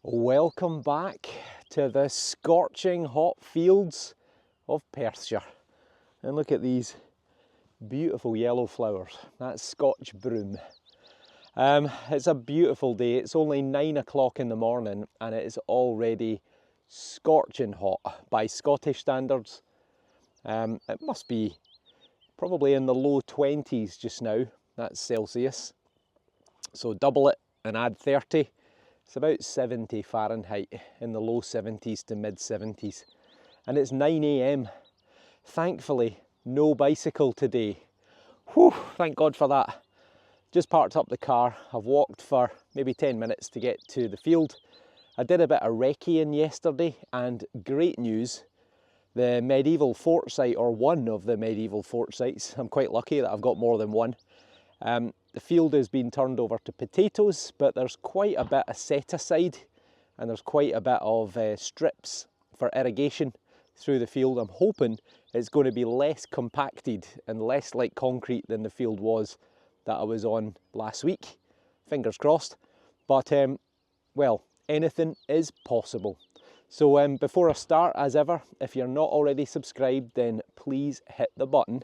Welcome back to the scorching hot fields of Perthshire. And look at these beautiful yellow flowers. That's Scotch broom. It's a beautiful day. It's only 9 o'clock in the morning and it is already scorching hot by Scottish standards. It must be probably in the low 20s just now. That's Celsius. So double it and add 30. It's about 70 Fahrenheit, in the low 70s to mid 70s. And it's 9 AM. Thankfully, no bicycle today. Whew, thank God for that. Just parked up the car. I've walked for maybe 10 minutes to get to the field. I did a bit of recceing yesterday, and great news. The medieval fort site, or one of the medieval fort sites, I'm quite lucky that I've got more than one. The field has been turned over to potatoes, but there's quite a bit of set aside and there's quite a bit of strips for irrigation through the field. I'm hoping it's going to be less compacted and less like concrete than the field was that I was on last week. Fingers crossed. But, well, anything is possible. So before I start, as ever, if you're not already subscribed, then please hit the button.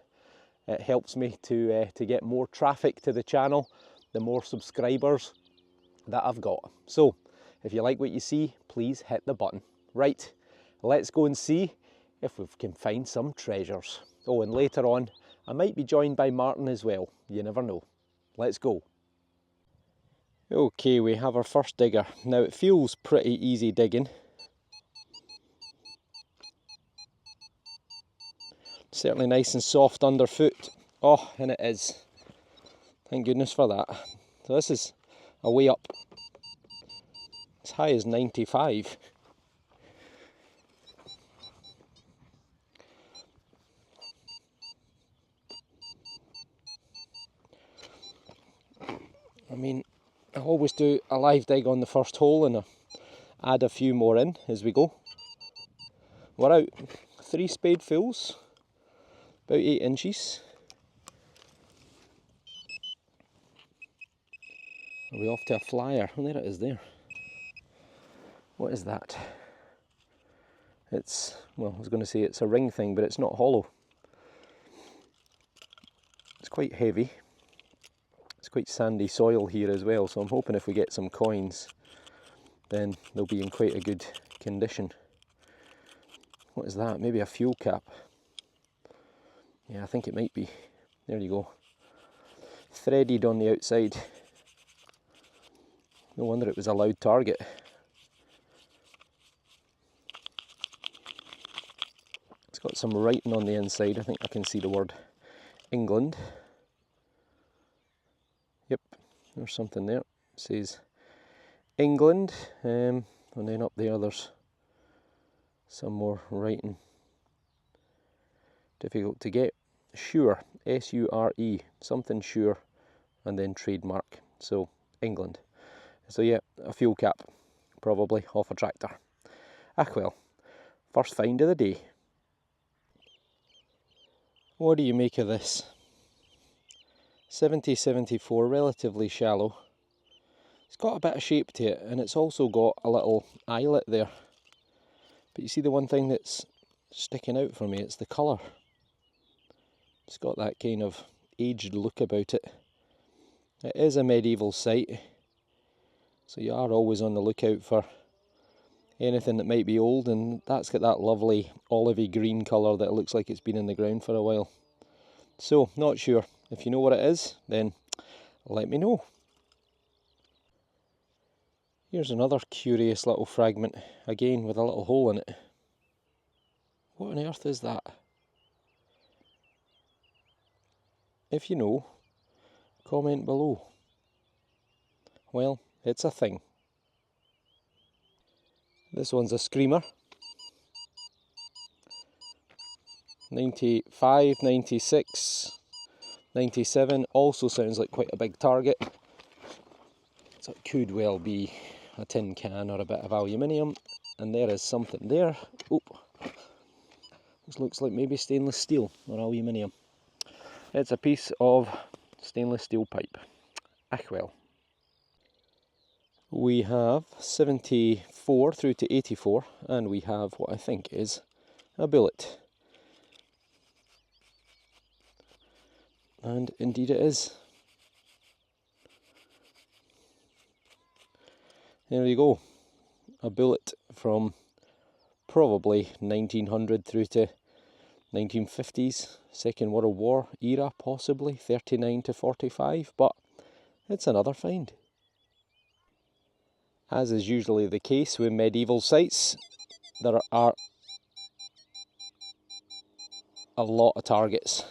It helps me to get more traffic to the channel, the more subscribers that I've got. So, if you like what you see, please hit the button. Right, let's go and see if we can find some treasures. Oh, and later on, I might be joined by Martin as well. You never know. Let's go. Okay, we have our first digger. Now, it feels pretty easy digging. Certainly nice and soft underfoot. Oh, and it is. Thank goodness for that. So this is a way up. As high as 95. I mean, I always do a live dig on the first hole and I add a few more in as we go. We're out 3 spadefuls. About 8 inches. Are we off to a flyer? Oh, there it is there. What is that? It's, well, I was going to say it's a ring thing, but it's not hollow. It's quite heavy. It's quite sandy soil here as well, so I'm hoping if we get some coins, then they'll be in quite a good condition. What is that? Maybe a fuel cap. Yeah, I think it might be. There you go. Threaded on the outside. No wonder it was a loud target. It's got some writing on the inside. I think I can see the word England. Yep, there's something there. It says England. And then up there there's some more writing. Difficult to get. Sure, S-U-R-E, something sure, and then trademark, so England. So yeah, a fuel cap, probably off a tractor. Ah well, first find of the day. What do you make of this? 70-74, relatively shallow. It's got a bit of shape to it, and it's also got a little eyelet there. But you see the one thing that's sticking out for me, it's the colour. It's got that kind of aged look about it. It is a medieval site, so you are always on the lookout for anything that might be old, and that's got that lovely olivey green colour that it looks like it's been in the ground for a while. So, not sure. If you know what it is, then let me know. Here's another curious little fragment, again with a little hole in it. What on earth is that? If you know, comment below. Well, it's a thing. This one's a screamer. 95, 96, 97, also sounds like quite a big target. So it could well be a tin can or a bit of aluminium. And there is something there. Oh, this looks like maybe stainless steel or aluminium. It's a piece of stainless steel pipe. Ah well. We have 74 through to 84, and we have what I think is a bullet. And indeed it is. There we go. A bullet from probably 1900 through to 1950s, Second World War era possibly, 39 to 45, but it's another find. As is usually the case with medieval sites, there are a lot of targets.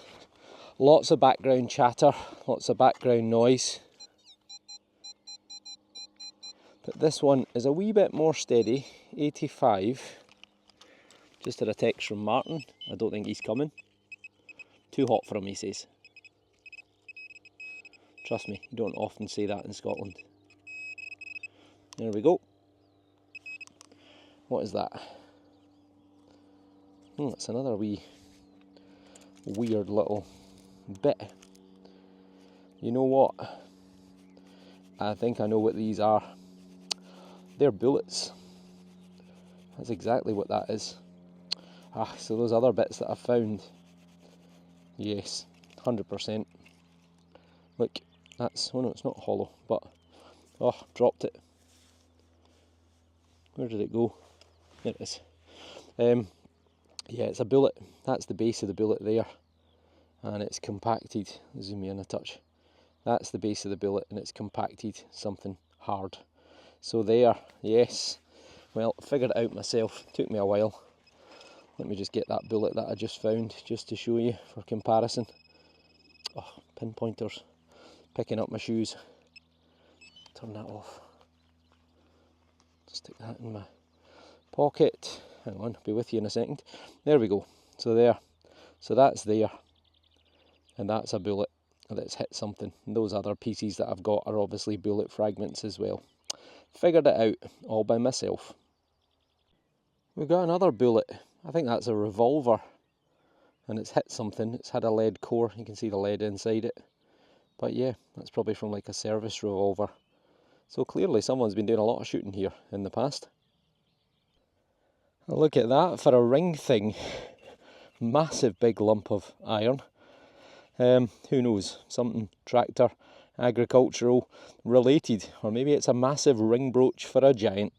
Lots of background chatter, lots of background noise. But this one is a wee bit more steady, 85. Just had a text from Martin, I don't think he's coming. Too hot for him, he says. Trust me, you don't often say that in Scotland. There we go. What is that? That's another wee weird little bit. You know what? I think I know what these are. They're bullets. That's exactly what that is. So those other bits that I found. Yes, 100%. Look, that's, oh no, it's not hollow, but, oh, dropped it. Where did it go? There it is. Yeah, it's a bullet. That's the base of the bullet there. And it's compacted. Zoom in a touch. That's the base of the bullet, and it's compacted something hard. So there, yes. Well, figured it out myself. Took me a while. Let me just get that bullet that I just found, just to show you for comparison. Oh, pinpointers. Picking up my shoes. Turn that off. Stick that in my pocket. Hang on, I'll be with you in a second. There we go. So there. So that's there. And that's a bullet that's hit something. And those other pieces that I've got are obviously bullet fragments as well. Figured it out all by myself. We've got another bullet. I think that's a revolver. And it's hit something. It's had a lead core. You can see the lead inside it. But yeah, that's probably from like a service revolver. So clearly someone's been doing a lot of shooting here in the past. Look at that for a ring thing. Massive big lump of iron. Who knows, something tractor, agricultural related, or maybe it's a massive ring brooch for a giant.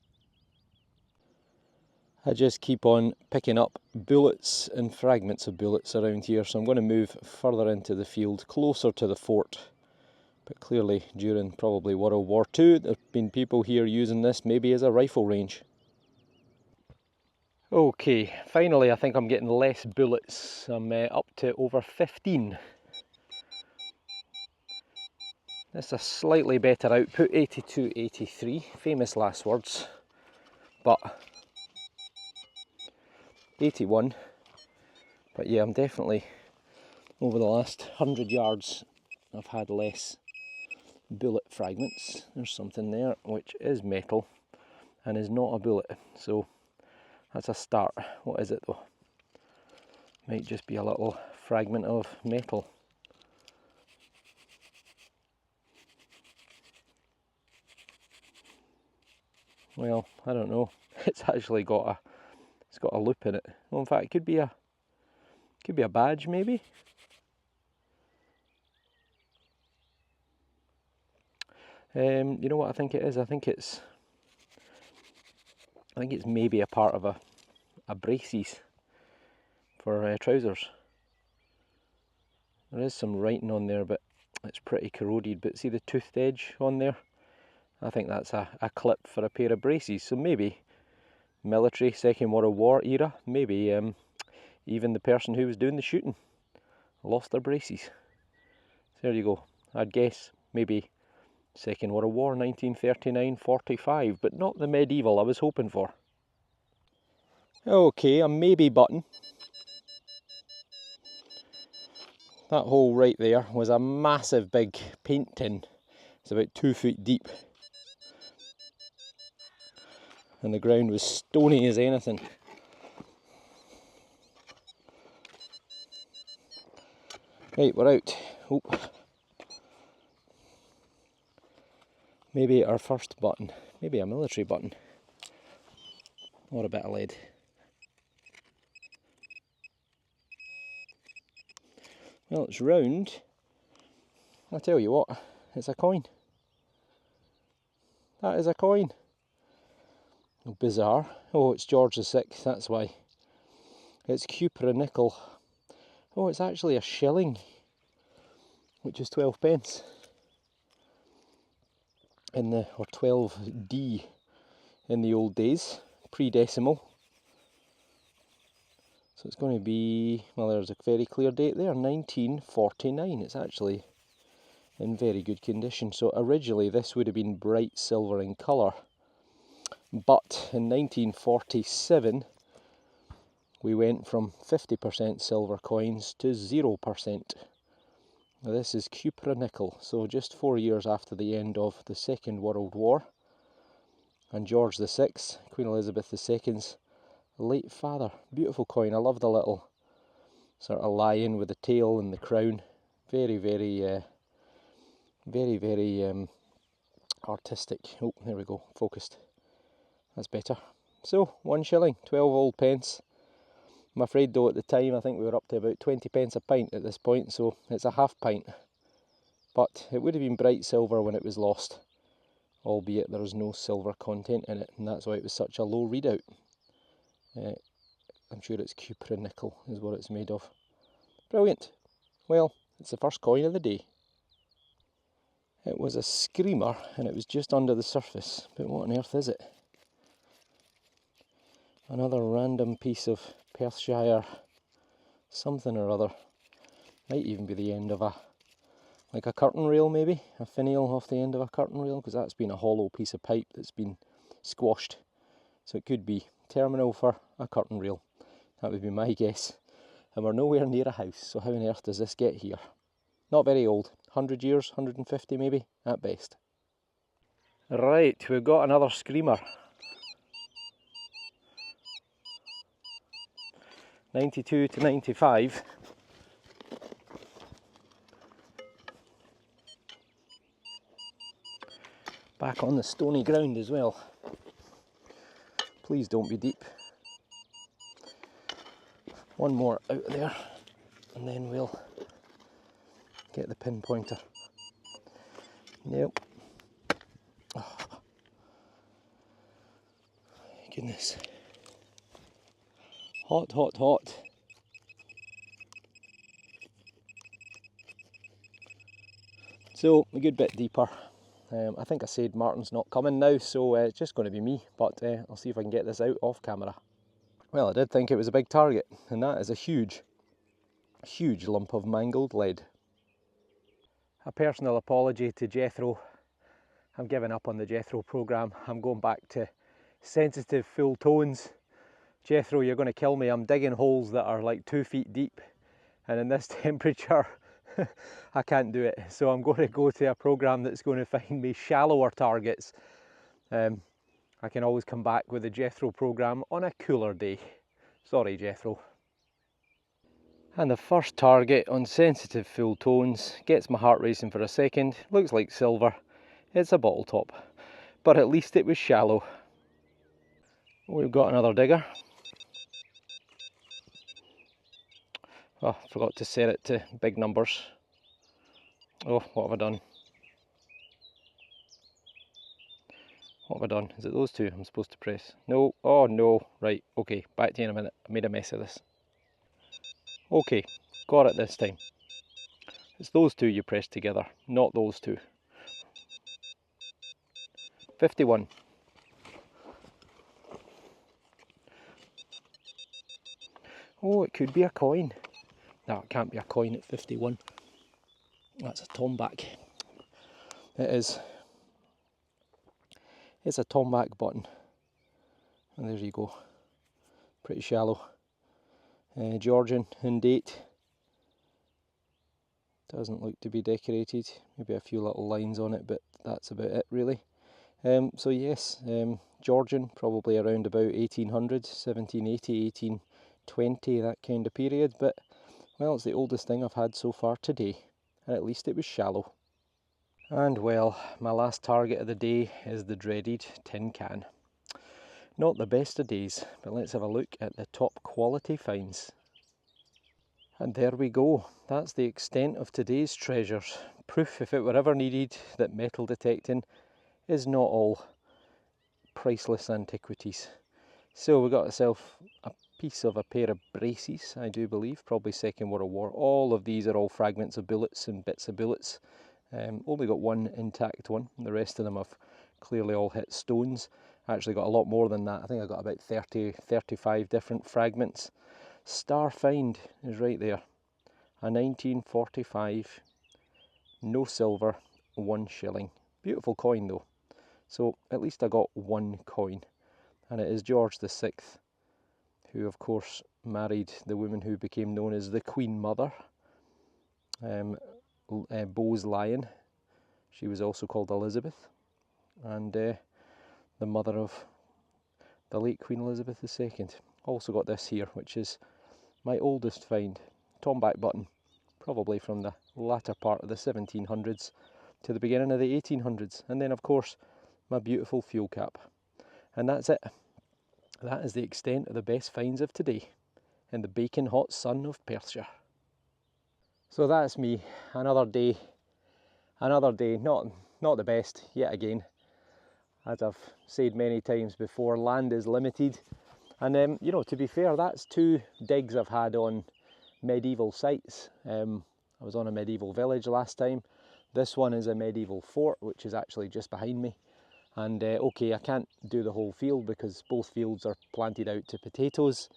I just keep on picking up bullets and fragments of bullets around here, so I'm going to move further into the field, closer to the fort. But clearly during probably World War II, there have been people here using this maybe as a rifle range. Okay, finally I think I'm getting less bullets. I'm up to over 15. This is a slightly better output, 82, 83, famous last words, but 81. But yeah, I'm definitely, over the last 100 yards, I've had less bullet fragments. There's something there which is metal and is not a bullet, so that's a start. What is it though? Might just be a little fragment of metal. Well, I don't know. It's actually got a loop in it. Well, in fact, it could be a badge maybe. You know what I think it is? I think it's maybe a part of a braces for trousers. There is some writing on there, but it's pretty corroded. But see the toothed edge on there? I think that's a clip for a pair of braces. So maybe military, Second World War era, maybe even the person who was doing the shooting lost their braces. So there you go. I'd guess maybe Second World War, 1939-45, but not the medieval I was hoping for. Okay, a maybe button. That hole right there was a massive big paint tin. It's about 2 feet deep. And the ground was stony as anything. Right, we're out. Oop. Maybe our first button. Maybe a military button. Or a bit of lead. Well, it's round. I tell you what, it's a coin. That is a coin. Bizarre. Oh, it's George VI, that's why. It's cupra nickel. Oh, it's actually a shilling, which is 12 pence. Or 12D in the old days, pre-decimal. So it's going to be, well, there's a very clear date there, 1949. It's actually in very good condition. So originally this would have been bright silver in colour, but in 1947 we went from 50% silver coins to 0%. Now this is cupra nickel, so just 4 years after the end of the Second World War, and George VI, Queen Elizabeth II's late father. Beautiful coin. I love the little sort of lion with the tail and the crown. Very, very artistic. Oh, there we go, focused. That's better. So, 1 shilling, 12 old pence. I'm afraid though at the time I think we were up to about 20 pence a pint at this point, so it's a half pint. But it would have been bright silver when it was lost, albeit there is no silver content in it, and that's why it was such a low readout. I'm sure it's cupra nickel is what it's made of. Brilliant. Well, it's the first coin of the day. It was a screamer and it was just under the surface, but what on earth is it? Another random piece of Perthshire something or other. Might even be the end of like a curtain rail maybe, a finial off the end of a curtain rail, because that's been a hollow piece of pipe that's been squashed. So it could be terminal for a curtain rail. That would be my guess. And we're nowhere near a house, so how on earth does this get here? Not very old, 100 years, 150 maybe, at best. Right, we've got another screamer. 92 to 95. Back on the stony ground as well. Please don't be deep. One more out there, and then we'll get the pinpointer. Nope. Oh, goodness. Hot, hot, hot. So, a good bit deeper. I think I said Martin's not coming now, so it's just going to be me, but I'll see if I can get this out off camera. Well, I did think it was a big target, and that is a huge, huge lump of mangled lead. A personal apology to Jethro. I'm giving up on the Jethro programme. I'm going back to sensitive full tones. Jethro, you're going to kill me. I'm digging holes that are like 2 feet deep, and in this temperature I can't do it. So I'm going to go to a programme that's going to find me shallower targets. I can always come back with the Jethro programme on a cooler day. Sorry, Jethro. And the first target on sensitive full tones gets my heart racing for a second. Looks like silver. It's a bottle top, but at least it was shallow. We've got another digger. Oh, forgot to set it to big numbers. Oh, what have I done? What have I done? Is it those two I'm supposed to press? No, oh no, right, okay, back to you in a minute. I made a mess of this. Okay, got it this time. It's those two you press together, not those two. 51. Oh, it could be a coin. No, it can't be a coin at 51. That's a tomback. It is. It's a tomback button. And there you go. Pretty shallow. Georgian in date. Doesn't look to be decorated. Maybe a few little lines on it, but that's about it really. So yes, Georgian, probably around about 1800, 1780, 1820, that kind of period. But, well, it's the oldest thing I've had so far today. And at least it was shallow. And well, my last target of the day is the dreaded tin can. Not the best of days, but let's have a look at the top quality finds. And there we go, that's the extent of today's treasures. Proof, if it were ever needed, that metal detecting is not all priceless antiquities. So we got ourselves a piece of a pair of braces, I do believe, probably Second World War. All of these are all fragments of bullets and bits of bullets. Only got one intact one, the rest of them have clearly all hit stones. I actually got a lot more than that. I think I got about 35 different fragments. Star find is right there. A 1945, no silver, 1 shilling. Beautiful coin though. So at least I got one coin. And it is George VI, who of course married the woman who became known as the Queen Mother, Bowes Lion. She was also called Elizabeth, and the mother of the late Queen Elizabeth II. Also got this here, which is my oldest find, tomback button, probably from the latter part of the 1700s to the beginning of the 1800s. And then of course my beautiful fuel cap. And that's it. That is the extent of the best finds of today in the baking hot sun of Perthshire. So that's me, another day, not the best yet again. As I've said many times before, land is limited. And you know, to be fair, that's 2 digs I've had on medieval sites. I was on a medieval village last time. This one is a medieval fort, which is actually just behind me. And okay, I can't do the whole field because both fields are planted out to potatoes.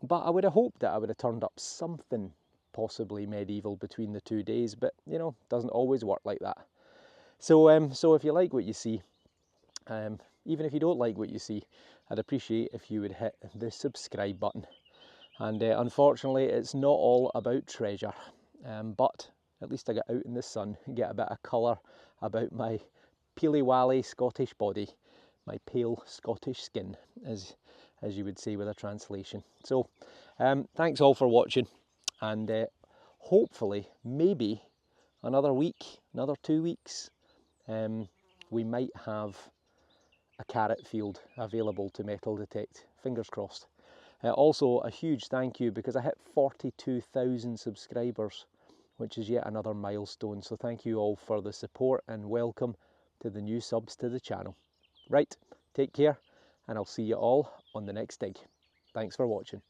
But I would have hoped that I would have turned up something possibly medieval between the 2 days, but you know, doesn't always work like that. So, so if you like what you see, even if you don't like what you see, I'd appreciate if you would hit the subscribe button. And unfortunately, it's not all about treasure, but at least I get out in the sun and get a bit of colour about my peely-wally Scottish body, my pale Scottish skin, as you would say with a translation. So thanks all for watching, and hopefully maybe another week, another 2 weeks, we might have a carrot field available to metal detect. Fingers crossed. Also a huge thank you, because I hit 42,000 subscribers, which is yet another milestone. So thank you all for the support, and welcome to the new subs to the channel. Right, take care, and I'll see you all on the next dig. Thanks for watching.